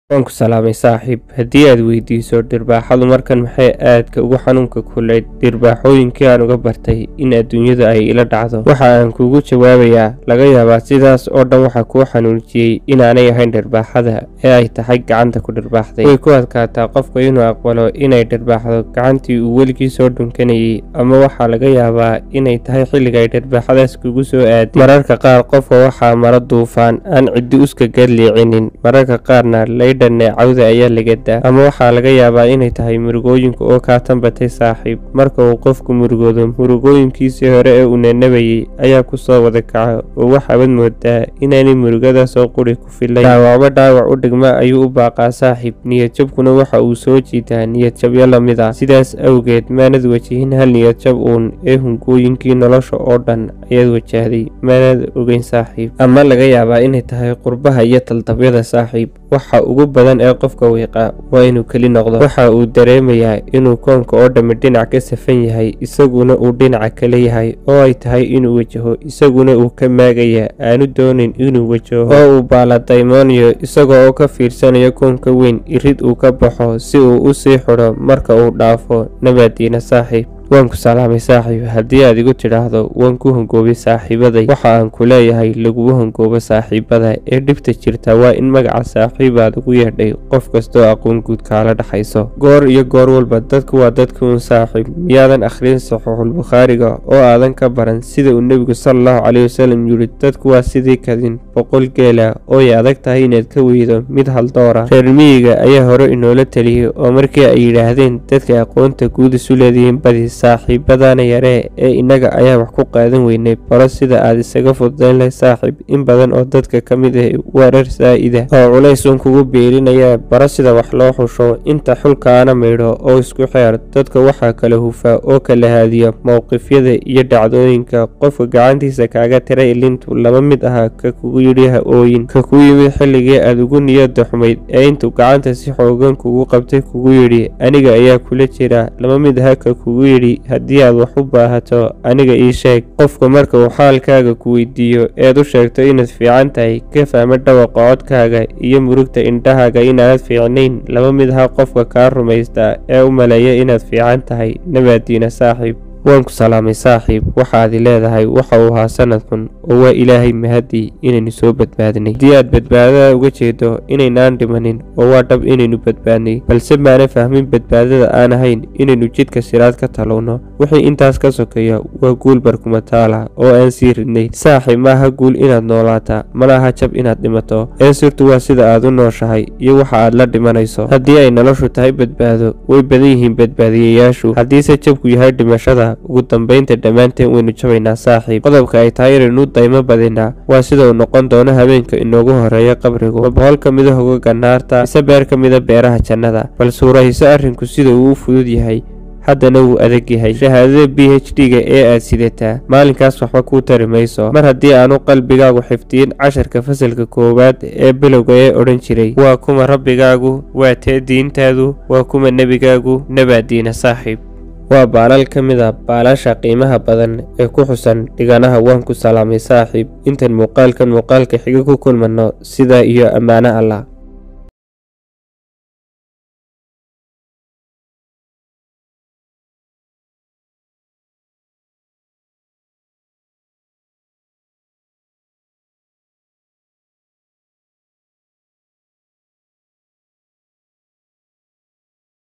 waan ku salaamay saaxiib. haddii aad weydiiso dhirbaaxadu markan maxay aadka ugu xanuunka kulayd dhirbaaxooyinkii aan uga bartay in adduunyadu ay ila dhacdo, waxa aan kuugu jawaabayaa laga yaabaa sidaas oo dhan waxa kuu xanuujiyey inaanay ahayn dhirbaaxada ee ay tahay gacanta ku dhirbaaxday. way ku adkaataa qofka inuu aqbalo inay dhirbaaxdo gacantii uu weligii soo dhunkanayay, ama waxaa laga yaabaa inay tahay xilliga ay dhirbaaxadaas kugu soo aaday. mararka qaar qofka waxaa mara duufaan aan ciddi uska gadliicinin, mararka qaarna neecawda ayaa laga daa, ama waxaa laga yaabaa inay tahay murugooyinka oo kaa tanbatay saaxiib. marka uu qofku murugoodo, murugooyinkiisii hore ee uu nanabayay ayaa ku soo wada kaca oo waxaabad moodaa inaanay murugadaasoo quri ku filayn. dhaawacba dhaawac u dhigma ayuu u baaqaa saaxiib. niyadjabkuna waxa uu soo jiitaa niyadjabyo lamid ah. sidaas awgeed maanad wajihin hal niyadjab uun ee hungooyinkii nolosha oo dhan ayaad wajahday, maanad ogeyn saaxiib. ama laga yaabaa inay tahay qurbaha iyo taldabyada saaxiib. waxa ugu badan ee qofka wiiqa waa inuu keli noqdo. waxa uu dareemayaa inuu koonka oo dhammi dhinac ka safan yahay, isaguna uu dhinaca kale yahay, oo ay tahay inuu wajaho, isaguna uu ka maagaya aanu doonin inuu wajaho, oo uu baaladaymooniyo isagoo ka fiirsanayo koonka weyn irid uu ka baxo si uu u sii xidho marka uu dhaafo. nabaadiina saaxiib. waan ku salaamay saaxiib. haddii aad igu tidhaahdo waan ku hangoobay saaxiibaday, waxa aan ku leeyahay lagugu hangoobo saaxiibada ee dhibta jirta waa in magaca saaxiibaad ugu yeedhay qof kastoo aqoon guud kaala dhaxayso. goor iyo goor walba dadku waa dadka uun saaxiib. miyaadan akhrin saxiixulbukhaariga oo aadan ka baran sida uu nebigu sallallahu calayhi wasallam yidhi dadku waa sidii kadin boqol geela oo ay adag tahay inaad ka weydo mid haldoora. reer miyiga ayaa hore inoola taliyey oo markii ay yidhaahdeen dadka aqoonta guud isu leedihiin badis saaxiibadana yaree ee innaga ayaa wax ku qaadan weynay. baro sida aad isaga fududayn lahay saaxiib. in badan oo dadka ka mid ah warar saa'ida oo culays uun kugu beelinaya. baro sida wax loo xusho, inta xulkaana maydho oo isku xeer. dadka waxaa kala hufa oo kala haadiyo mowqifyada iyo dhacdooyinka. qofka gacantiisa kaaga tiray ilintu lama mid aha ka kugu yidhi ha ooyin, ka ku yimid xilligii aad ugu niyada xumayd ee intuu gacanta si xoogan kugu qabtay kugu yidhi aniga ayaa kula jira. lama mid aha ka kugu yidhi haddii aad wax u baahato aniga ii sheeg. qofka marka uu xaalkaaga ku weydiiyo eed u sheegto inaad fiican tahay, ka fahma dhawaqa codkaaga iyo murugta indhahaaga inaanad fiicnayn. lama mid aha qofka kaa rumaysta ee u maleeya inaad fiican tahay. nabaadiina saaxiib. waan ku salaamay saaxiib. waxaad leedahay waxa uu ahaa sanadkun oo waa ilaahay mahadii inaynu soo badbaadnay. haddii aad badbaadada uga jeedo inaynaan dhimanin, oo waa dhab inaynu badbaadnay, balse maana fahmin badbaadada aan ahayn inaynu jidka siraad ka talowno. wixii intaas ka sokeeya waa guul barkumataala oo aan sii ridnay. saaxiib, maaha guul inaad noolaata, malaha jab inaad dhimato, ee sirtu waa sida aad u nooshahay iyo waxa aad la dhimanayso. haddii ay noloshu tahay badbaado, way badan yihiin badbaadiyayaashu. haddiise jabku yahay dhimashada, ugu dambaynta dhammaanteen waynu jabaynaa saaxiib. qodobka ay tahay inaynu daymo badinaa waa sida uu noqon doono habeenka inoogu horeeya qabrigu. ma boqol ka mida hogaga naarta, mise beer ka mida beeraha jannada. bal suurahayso arrinku sida uu u fudud yahay, haddana wuu adag yahay. shahaadada PhD-ga ee aad sidataa maalinkaas waxba kuu tari mayso mar haddii aanu qalbigaagu xifdiyin casharka fasalka koowaad ee bilowga ee odhan jiray waa kuma rabbigaagu, waa tee diintaadu, waa kuma nebigaagu. nabaadiina saaxiib. waa baalal ka mid a baalasha qiimaha badan ee ku xusan dhiganaha waan ku salaamay saaxiib. intan muuqaalka xiga ku kulmano, sidaa iyo ammaano allah.